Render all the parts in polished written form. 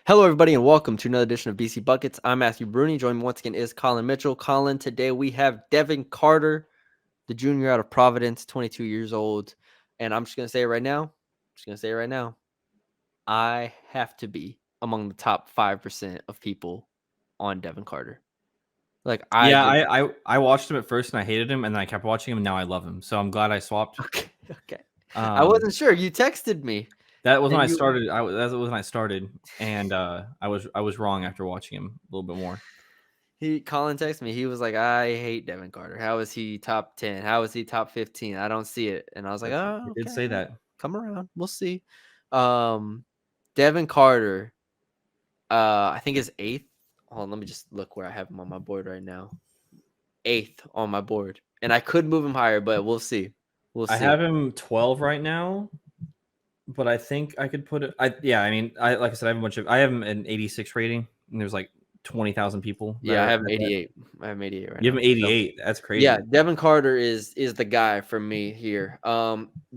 Hello, everybody, and welcome to another edition of BC Buckets. I'm Matthew Bruni. Joining me once again is Colin Mitchell. Colin, today we have Devin Carter, the junior out of Providence, 22 years old. And I'm just going to say it right now. I have to be among the top 5% of people on Devin Carter. Like, I Yeah, just, I watched him at first and I hated him, and then I kept watching him, and now I love him. So I'm glad I swapped. okay. I Um, wasn't sure. You texted me. that was when And I you, started. That was when I started, and I was wrong after watching him a little bit more. Colin texted me. He was like, I hate Devin Carter. How is he top 10? How is he top 15? I don't see it. And I was like, I oh, did okay. say that. Come around. We'll see. Um, Devin Carter, I think is eighth. Hold on, let me just look where I have him on my board right now. Eighth on my board. And I could move him higher, but we'll see. We'll I see. have him 12 right now, but I think I could put it. I mean, like I said, I have a bunch of. I have him an 86 rating, and there's like 20,000 people that Yeah, I are have him at that. 88. I have him 88 right You have now. him So 88. That's yeah, crazy. Devin Carter is the guy for me here.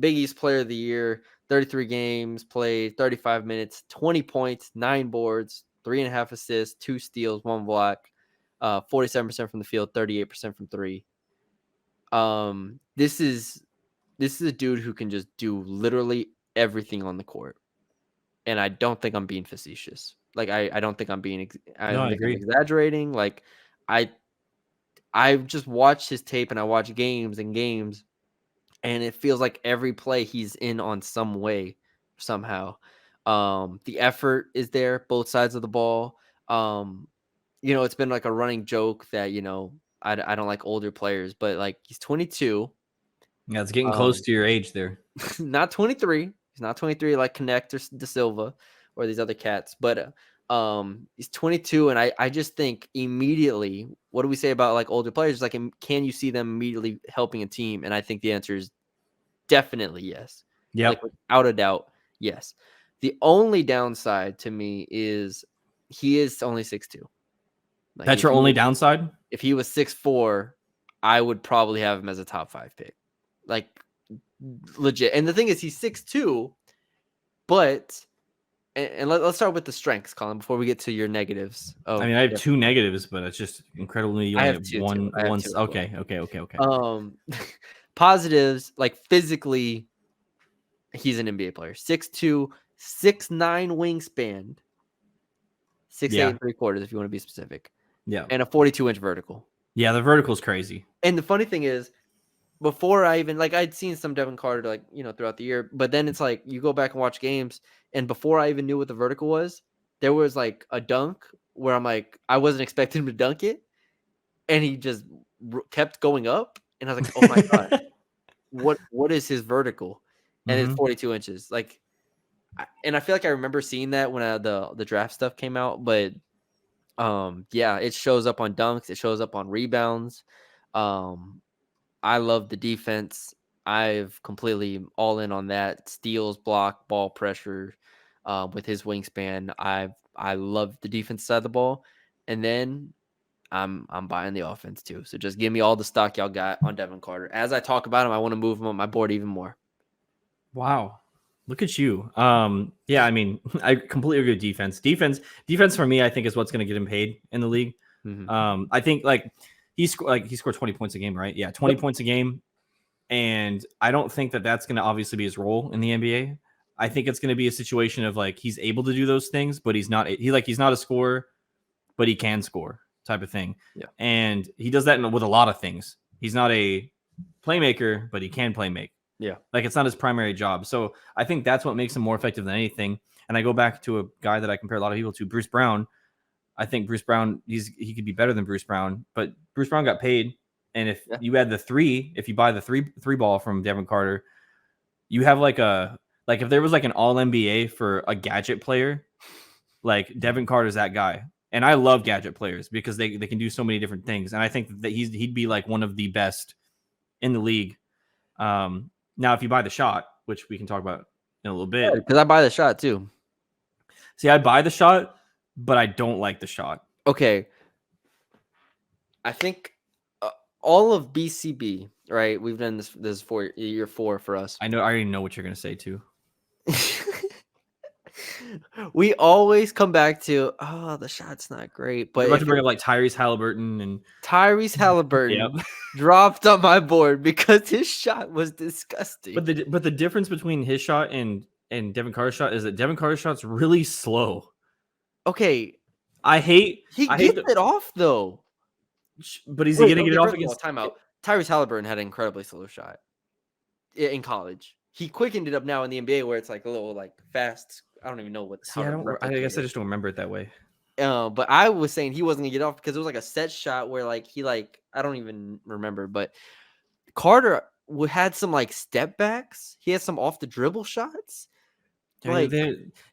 Big East Player of the Year, 33 games played, 35 minutes, 20 points, 9 boards, 3.5 assists, 2 steals, 1 block, 47% from the field, 38% from three. This is a dude who can just do literally everything on the court, and I don't think I'm being facetious. Like I don't think I'm being I No, don't I think I'm agree. exaggerating. Like I I just watched his tape and I watch games and games, and it feels like every play he's in on some way, somehow. The effort is there, both sides of the ball. Um, it's been like a running joke that I don't like older players, but like he's 22, Yeah, it's getting close um, to your age there. not 23. He's not 23 like Connect or De Silva or these other cats, but he's 22, and I just think immediately, what do we say about like older players? Like, can you see them immediately helping a team? And I think the answer is definitely yes. Like, Yep. without a doubt, yes. The only downside to me is he is only 6'2". Like, That's your only downside. if he was 6'4", I would probably have him as a top 5 pick. Like, legit. And the thing is, he's 6'2", but and let's start with the strengths, Colin, before we get to your negatives I of mean, I have Devin two Carter. negatives, but it's just incredibly you I only have have two too. I have two as well. Okay. Um, Positives, like physically, he's an NBA player. 6'2", 6'9" wingspan, 6'8" Yeah. and 3/4 if you want to be specific, Yeah. and a 42-inch vertical. Yeah, the vertical's crazy. And the funny thing is, before I even like I'd seen some Devin Carter like throughout the year, but then it's like you go back and watch games, and before I even knew what the vertical was, there was like a dunk where I'm like I wasn't expecting him to dunk it, and he just kept going up, and I was like, oh my god, what is his vertical? And it's Mhm. 42 inches, like, and I feel like I remember seeing that when the draft stuff came out, but yeah, it shows up on dunks, it shows up on rebounds. Um, I love the defense. I've completely all in on that. Steals, block, ball pressure, with his wingspan. I love the defense side of the ball, and then I'm buying the offense too. So just give me all the stock y'all got on Devin Carter. As I talk about him, I want to move him on my board even more. Wow. Look at you. Yeah, I mean, I completely agree with defense. Defense for me, I think is what's going to get him paid in the league. Mm-hmm. I think like he scored 20 points a game, right? Yeah, 20 Yep. points a game, and I don't think that that's going to obviously be his role in the NBA. I think it's going to be a situation of like he's able to do those things, but he's not. He's not a scorer, but he can score type of thing. Yeah. And he does that with a lot of things. He's not a playmaker, but he can play make. Yeah. Like it's not his primary job. So I think that's what makes him more effective than anything. And I go back to a guy that I compare a lot of people to, Bruce Brown. I think Bruce Brown, he could be better than Bruce Brown, but Bruce Brown got paid. And if Yeah. you add the three, if you buy the three ball from Devin Carter, you have like if there was like an all NBA for a gadget player, like Devin Carter's that guy. And I love gadget players because they can do so many different things. And I think that he'd be like one of the best in the league. Now, if you buy the shot, which we can talk about in a little bit, Because I buy the shot too. see, I buy the shot, but I don't like the shot. Okay. I think all of BCB, right? We've done this for year 4 for us. I already know what you're gonna say too. We always come back to, oh, the shot's not great, You're but about to if bring up like Tyrese Halliburton and Tyrese yep. Halliburton dropped on my board because his shot was disgusting. But the difference between his shot and Devin Carter's shot is that Devin Carter's shot's really slow. Okay, I hate he I hate gets the it off though. but is he Wait, gonna get okay, it off first of all, against timeout. Tyrese Halliburton had an incredibly slow shot in college. He quickened it up now in the NBA where it's like a little like fast. I don't even know See, how to I replicate guess I it. just don't remember it that way. But I was saying he wasn't gonna get off because it was like a set shot where like he like I don't even remember, but Carter had some like step backs. He had some off the dribble shots. Like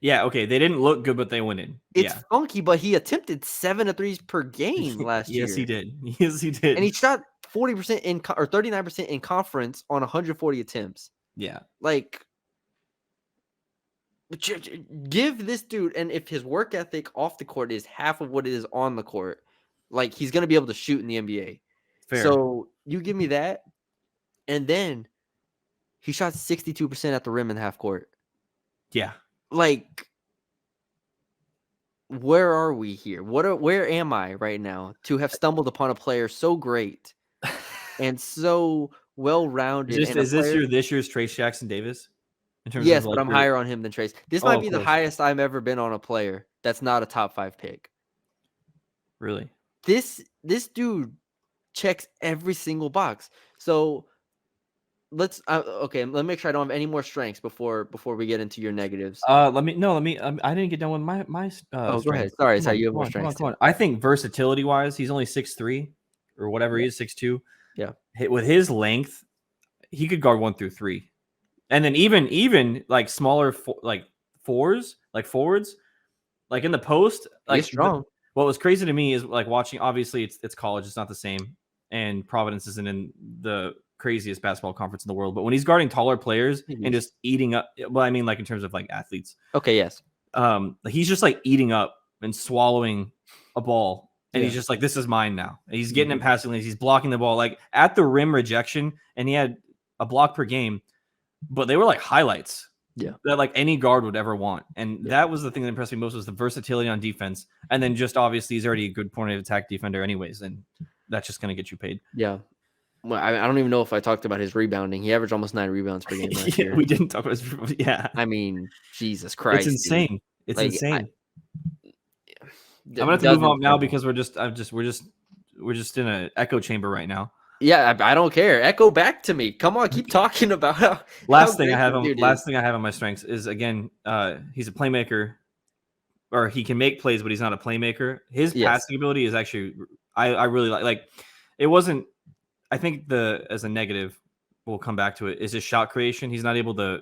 Yeah, okay. They didn't look good, but they went in. it's Yeah. funky, but he attempted 7 of 3s per game last Yes, he year, did. Yes, he and he did. shot 40% or 39% in conference on 140 attempts. Yeah. Like, give this dude, and if his work ethic off the court is half of what it is on the court, like he's gonna be able to shoot in the NBA. Fair. So you give me that, and then he shot 62% at the rim in half court. Yeah. Like, where are we here? Where am I right now to have stumbled upon a player so great and so well-rounded and a Is this player? this year's Trace Jackson Davis? In terms of Yes, but like I'm your higher on him than Trace. This Oh, might of be the course. highest I've ever been on a player that's not a top 5 pick. Really? This dude checks every single box. So let's okay, let me make sure I don't have any more strengths before we get into your negatives. Let me I didn't get done with my Oh, go ahead. strengths. Sorry, Come sorry, on, you have come more on, come on, strengths come too. on. I think versatility wise, he's only 6'3" or whatever Yeah. he is, 6'2". Yeah. With his length, he could guard 1 through 3. And then even like smaller like forwards, like in the post, He's like strong. what was crazy to me is like watching, obviously it's college, it's not the same. And Providence isn't in the craziest basketball conference in the world, but when he's guarding taller players and just eating up, well, I mean, like in terms of like athletes, Okay, yes. he's just like eating up and swallowing a ball. And he's Yeah. just like, this is mine now. And he's getting in passing lanes. He's blocking the ball like at the rim rejection. And he had a block per game, but they were like highlights. Yeah. That like any guard would ever want. And Yeah. that was the thing that impressed me most, was the versatility on defense. And then just obviously he's already a good point of attack defender anyways. And that's just going to get you paid. Yeah. Well, I don't even know if I talked about his rebounding. He averaged almost 9 rebounds per game last year. We didn't talk about his, yeah. I mean, Jesus Christ. It's insane. Dude. It's like, insane. I'm gonna have to move on now because we're just in an echo chamber right now. Yeah, I don't care. Echo back to me. Come on, keep talking about how. Last thing I have on my strengths is, again, he's a playmaker, or he can make plays, but he's not a playmaker. His passing ability is actually, I really like. It wasn't. I think as a negative, we'll come back to it, is his shot creation. He's not able to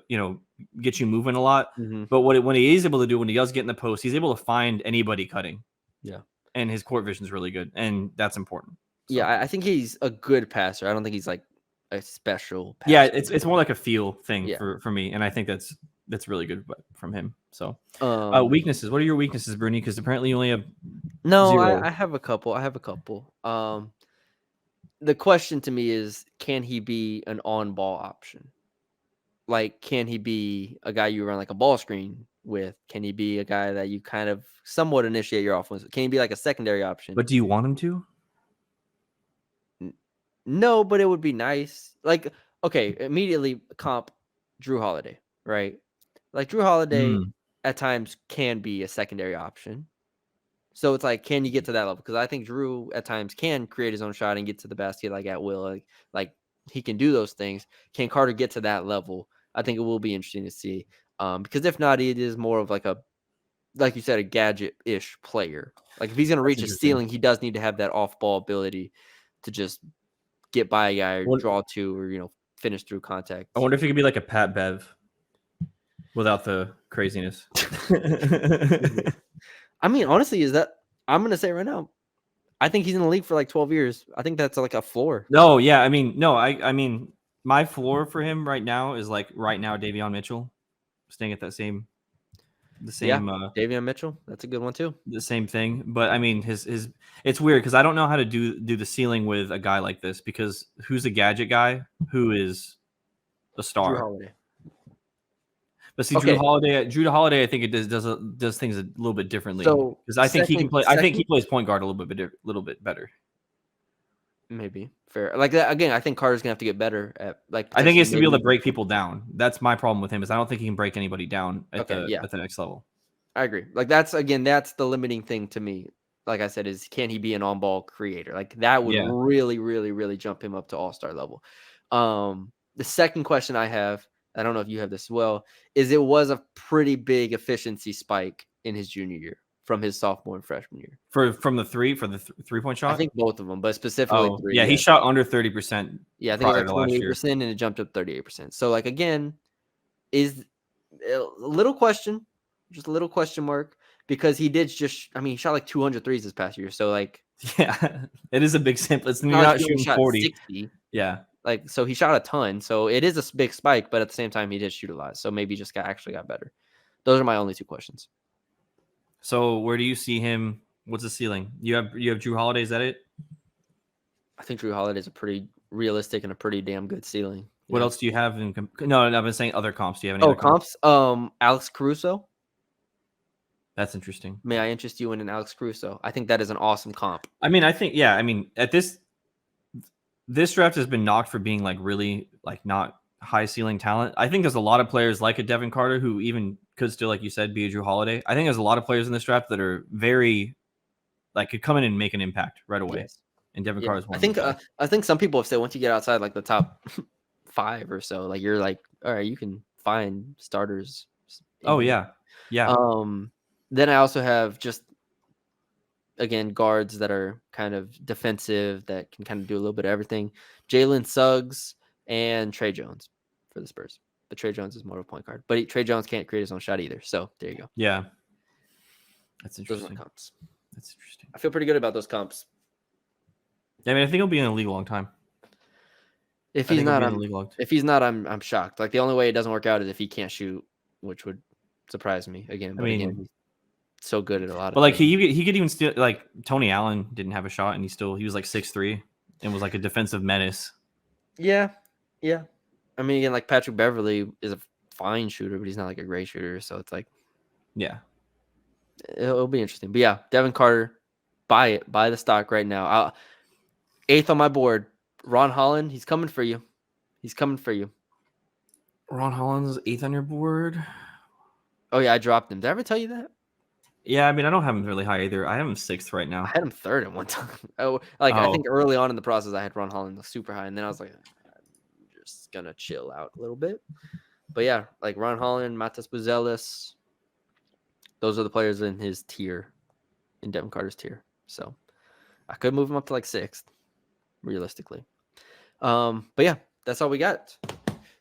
get you moving a lot. Mm-hmm. But when he is able to do, when he does get in the post, he's able to find anybody cutting. Yeah, and his court vision is really good, and that's important. So. Yeah, I think he's a good passer. I don't think he's like a special passer. Yeah, it's more like a feel thing for me, and I think that's really good from him. So weaknesses. What are your weaknesses, Bruni? Because apparently you only have I have a couple. The question to me is, can he be an on-ball option? Like, can he be a guy you run like a ball screen with? Can he be a guy that you kind of somewhat initiate your offense? Can he be like a secondary option? But do you want him to? No, but it would be nice. Like, okay, immediately comp Drew Holiday, right? Like, Drew Holiday at times can be a secondary option. So it's like, can you get to that level? Because I think Drew at times can create his own shot and get to the basket like at will. Like he can do those things. Can Carter get to that level? I think it will be interesting to see. Because if not, it is more of like like you said, a gadget-ish player. Like if he's going to reach a ceiling, he does need to have that off-ball ability to just get by a guy or draw to or finish through contact. I wonder if he could be like a Pat Bev without the craziness. I mean, honestly, I'm going to say right now, I think he's in the league for like 12 years. I think that's like a floor. No, yeah. I mean, my floor for him right now is like Davion Mitchell, staying at the same. Davion Mitchell. That's a good one too. The same thing. But I mean, his it's weird because I don't know how to do the ceiling with a guy like this, because who's a gadget guy? Who is a star? Drew Holiday. But see, Okay, Drew Holiday, I think it does things a little bit differently so because I think he can play. I think he second, plays point guard a little bit better. maybe fair. Like that again, I think Carter's gonna have to get better at like I think he potentially has to be able to maybe. break people down. That's my problem with him. Is I don't think he can break anybody down Okay, yeah, at the next level. I agree. Like that's the limiting thing to me. Like I said, is can he be an on-ball creator? Like that would Yeah. really, really, really jump him up to all-star level. The second question I have, I don't know if you have this as well, is it was a pretty big efficiency spike in his junior year from his sophomore and freshman year. From the 3-point I shot. think both of them, but specifically Oh three. yeah, he Yeah, shot under 30% yeah, I think it was prior like to last year. 28%, and it jumped up 38%. So like again, is a little question, just a little question mark because he did just. I mean, he shot like 200 threes this past year. So like, Yeah, it is a big sample. it's You're not like not he only shooting shot 40. 60. Yeah. Like, so he shot a ton. So it is a big spike, but at the same time, he did shoot a lot. So maybe just actually got better. Those are my only two questions. So where do you see him? What's the ceiling? You have Drew Holiday. Is that it? I think Drew Holiday is a pretty realistic and a pretty damn good ceiling. What Yeah. else do you have? No, I've been saying other comps. Do you have any Oh, other comps? comps. Alex Caruso. That's interesting. May I interest you in an Alex Caruso? I think that is an awesome comp. I mean, at this draft has been knocked for being like really like not high ceiling talent. I think there's a lot of players like a Devin Carter who even could still, like you said, be a Drew Holiday. I think there's a lot of players in this draft that are very like could come in and make an impact right away. Yes. And Devin Yeah. Carter is one I of think those guys. I think some people have said once you get outside like the top 5 or so, like you're like, all right, you can find starters. Oh yeah. Yeah. Then I also have just again guards that are kind of defensive that can kind of do a little bit of everything. Jalen Suggs and Trey Jones for the Spurs. But Trey Jones is more of a point guard. But Trey Jones can't create his own shot either. So there you go. Yeah. That's Those are my interesting. comps. That's interesting. I feel pretty good about those comps. I mean, I think he'll be in the league a long time. If he's not, I'm shocked. Like the only way it doesn't work out is if he can't shoot, which would surprise me again. But again, he's so good at a lot of. But like he could even still like Tony Allen didn't have a shot and he was like 6'3" and was like a defensive menace. Yeah. I mean, again, like Patrick Beverly is a fine shooter, but he's not like a great shooter. So it's like, yeah, it'll be interesting. But yeah, Devin Carter, buy the stock right now. 8th on my board. Ron Holland, he's coming for you. Ron Holland's 8th on your board. Oh yeah, I dropped him. Did I ever tell you that? Yeah, I mean, I don't have him really high either. I have him 6th right now. I had him 3rd at one time. I think early on in the process, I had Ron Holland super high, and then I was like, I'm just gonna chill out a little bit. But yeah, like Ron Holland, Matas Buzelis, those are the players in his tier, in Devin Carter's tier. So I could move him up to like 6th, realistically. But yeah, that's all we got.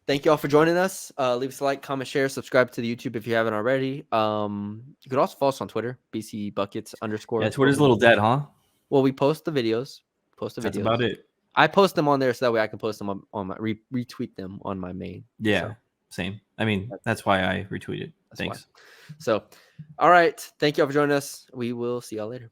Thank you all for joining us. Leave us a like, comment, share, subscribe to the YouTube if you haven't already. You could also follow us on Twitter, BC Buckets _. Yeah, Twitter's a little dead, huh? Well, we post the videos. That's about it. I post them on there so that way I can post them on my retweet them on my main. Yeah, so, same. I mean, that's why I retweeted. Thanks. So, all right. Thank you all for joining us. We will see y'all later.